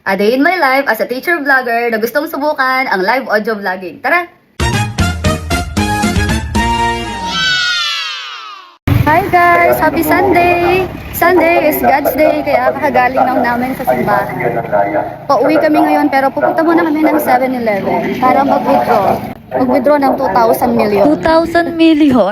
A day in my life as a teacher vlogger na gustong subukan ang live audio vlogging. Tara! Hi guys! Happy Sunday! Sunday is God's Day, kaya kakagaling lang namin sa simbahan. Pauwi kami ngayon pero pupunta muna kami ng 7-Eleven para mag-withdraw. Mag-withdraw ng 2,000 million. 2,000 million?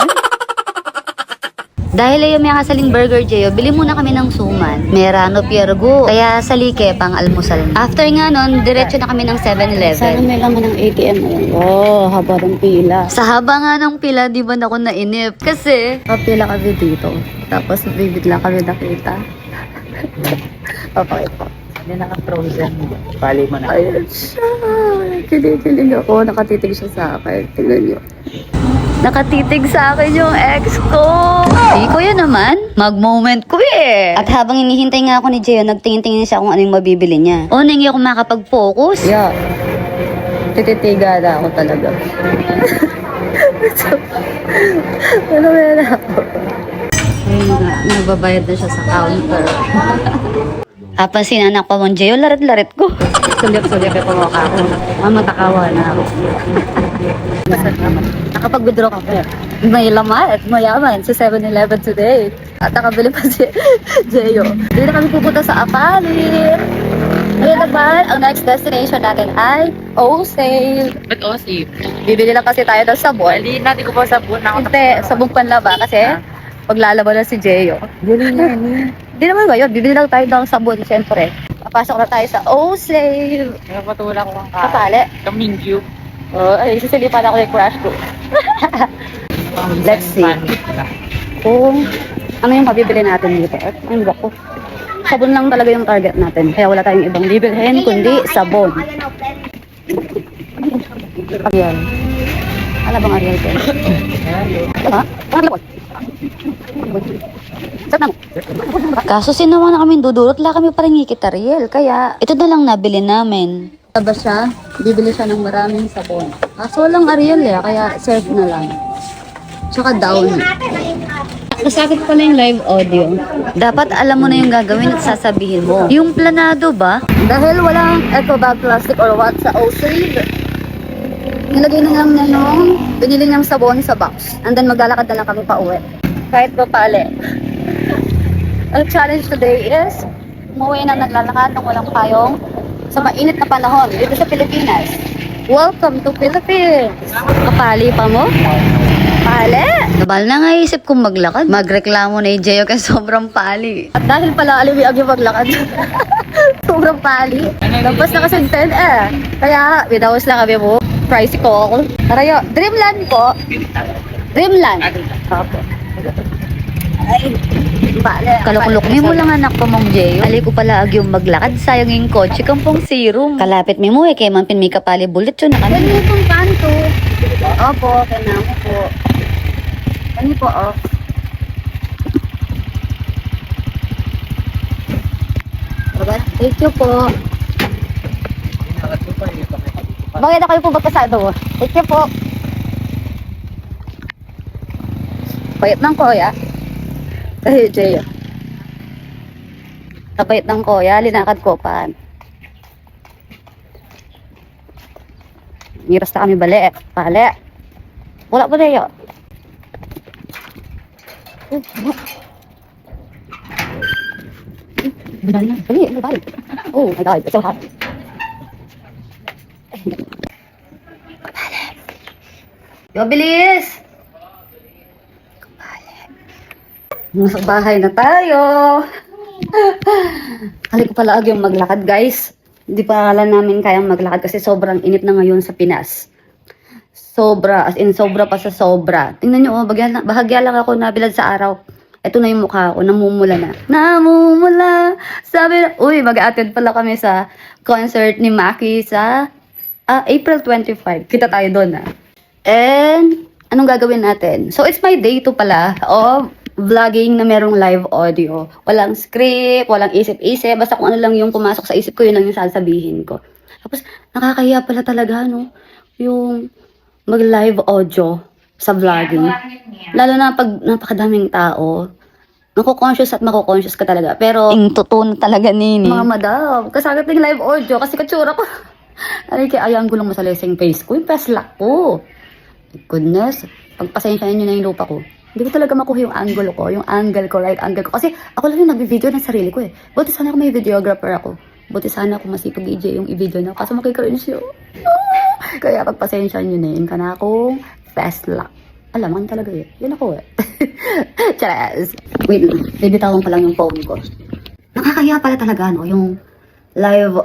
Dahil ayaw may kasaling burger, Jeyo, bili muna kami ng suman. Merano Piergo. Kaya salike, pang almusal. After nga nun, diretso na kami ng 7-Eleven. Sana may laman ng ATM ngayon. Oh, haba ng pila. Sa haba nga ng pila, di ba ako nainip? Kasi, Kapila kami dito. Tapos bibig lang kami nakita. Papakita ko. Hindi naka-frozen. Pali mo na. Ayun siya. Kinikilig ako. Nakatitig siya sa akin. Tingnan niyo. nakatitig sa akin yung ex ko. Si Kuya naman, mag-moment ko eh. At habang hinihintay nga ako ni Jeyo, nagtingin-tingin siya kung ano yung mabibili niya. O, hindi ako makapag-focus. Yeah. Tititiga na ako talaga. Ano meron ako? Ayun nga, nagbabayad na siya sa counter. Kapansin anak pa mong Jeyo, larit-larit ko. Sulyap-sulyap yung mukha ko. Mamatakawa na ako. Nakapag-withdraw ka pa. May laman at mayaman sa 7-Eleven today. At nakabili pa si Jeyo. Hindi na kami pupunta sa Apalit. Ngayon naman, ang next destination natin ay Osale. Ba't OC? Bibili lang kasi tayo ng sabon. Hindi natin ko pa sabon na ako. Hindi, sabong panlaba kasi paglalaban na si Jeyo. Hindi naman ngayon, bibili lang tayo ng sabon, siyempre. Papasok na tayo sa Osale. Napatula ko ang Kapali. Kamingyu. Oh, ay, sisilipan ako ng crush ko. Let's see. Kung ano yung mabibili natin dito. At ang ko. Sabon lang talaga yung target natin. Kaya wala tayong ibang bibilhin, kundi sabon. Ariel. Ala bang Ariel ko? Ha? Ano ba? Saan na mo? Kaso sinawa na kami dudurot, la kami parang ngikit Ariel. Kaya, ito na lang nabili namin. Ba siya? Bibili siya ng maraming sabon. Kaso walang Ariel eh, kaya surf na lang. Tsaka down. Masakit pala yung live audio. Dapat alam mo na yung gagawin at sasabihin mo. Yung planado ba? Dahil walang eco bag plastic or what sa Osale, nilagay na lang niya yung binili niyang sabon sa box. And then maglalakad na lang kami pa uwi. Kahit pa pali. Ang challenge today is umuwi na naglalakad ng walang payong sa mainit na panahon dito sa Pilipinas. Welcome to Philippines! Kapali pa mo? Pali! Nabal na nga isip kong maglakad. Magreklamo na yung Jeyo kasi sobrang pali. At dahil pala aliwiag yung maglakad, sobrang pali. Lampas na kasi 10 eh. Kaya, winawas lang kami mo. Tricycle. Tarayo, Dreamland po. Dreamland. Opo. Ay, pali. Kalukulok mo lang anak ko mong Jeyo. Ali ko pala yung maglakad, sayang yung kotse kang pong serum. Kalapit mo eh, kay mampin may kapali bullet yun na Yan kami. yung pong kanto. Opo, kailangan ko po. Ano po, oh. Diba? Thank you po. Bakit na kayo po magkasado? Thank you po. Payat ng koya. Ay, Jeyo. Kapayat ng koya, linakad ko pa. Miras na kami bali. Pali. Wala po na yun. Dali na. Dali. Dali. Oh my God. It's so hot. Yo, bilis! Nasa bahay na tayo. Kali ko pala yung maglakad, guys. Hindi pa alam namin kayang maglakad kasi sobrang init na ngayon sa Pinas. Sobra, as in sobra pa sa sobra. Tingnan nyo, oh, bahagya lang ako nabilad sa araw. Ito na yung mukha ko, namumula na. Namumula! Sabi na, uy, mag-attend pala kami sa concert ni Maki sa April 25. Kita tayo doon, ah. And, anong gagawin natin? So, it's my day to pala of vlogging na merong live audio. Walang script, walang isip-isip. Basta kung ano lang yung pumasok sa isip ko, yun lang yung sasabihin ko. Tapos, nakakahiya pala talaga, no? Yung mag-live audio sa vlogging. Lalo na pag napakadaming tao. Mako-conscious at mako-conscious ka talaga. Pero, Ang totoo na talaga, Nini. mga madam, kasagat ng live audio kasi katsura ko. Aray, kaya ayang gulong mo sa leseng face ko. Yung peslak ko. Goodness. Pagpasensyahan nyo na yung lupa ko. Hindi ko talaga makuha yung angle ko. Yung angle ko, right angle ko. Kasi ako lang yung nag-video ng sarili ko eh. Buti sana ako may videographer ako. Buti sana ako masipag DJ yung i-video na. Kaso makikaroon siya. Kaya pagpasensyahan nyo na yun. Kana akong peslak. Alaman talaga eh. Yun ako eh. Charas. Wait lang. Bibitawan ko lang yung phone ko. Nakakaya pala talaga no, yung live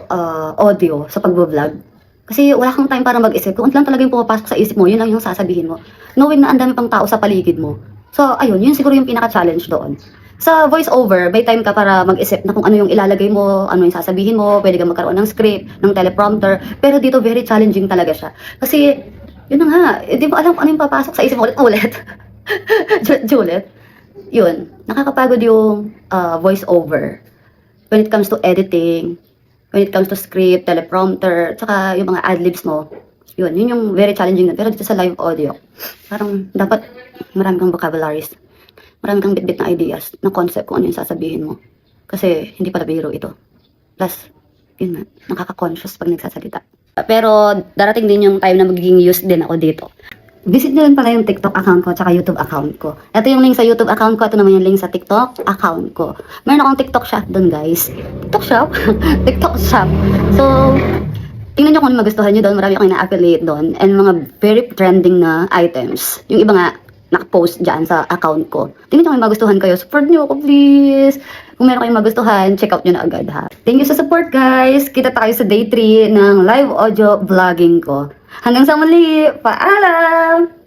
audio sa pag-vlog. Kasi wala kang time para mag-isip. Kung ano lang talaga yung pumapasok sa isip mo, yun lang yung sasabihin mo. Knowing na ang dami pang tao sa paligid mo. So, ayun, yun siguro yung pinaka-challenge doon. Sa voice over, may time ka para mag-isip na kung ano yung ilalagay mo, ano yung sasabihin mo, pwede kang magkaroon ng script, ng teleprompter. Pero dito, very challenging talaga siya. Kasi, yun na nga, di mo alam kung ano yung papasok sa isip mo ulit. Juliet. Yun, nakakapagod yung voice over. When it comes to editing, when it comes to script, teleprompter, tsaka yung mga adlibs mo, yun yung very challenging na. Pero dito sa live audio, parang dapat marami kang vocabularies, marami kang bit-bit na ideas, na concept kung ano yung sasabihin mo. Kasi hindi pala biro ito. Plus, yun nga, nakaka-conscious pag nagsasalita. Pero darating din yung time na magiging used din ako dito. Visit nyo rin pala yung TikTok account ko tsaka YouTube account ko. Ito yung link sa YouTube account ko. Ito naman yung link sa TikTok account ko. Meron akong TikTok shop dun, guys. TikTok shop? TikTok shop. So, tingnan nyo kung ano magustuhan nyo doon. Marami akong ina-affiliate doon. And mga very trending na items. Yung iba nga, nakapost dyan sa account ko. Tingnan nyo kung may magustuhan kayo. Support nyo ako, please. Kung meron kayong magustuhan, check out nyo na agad, ha. Thank you sa support, guys. Kita tayo sa day 3 ng live audio vlogging ko. Hanggang sa muli, paalam!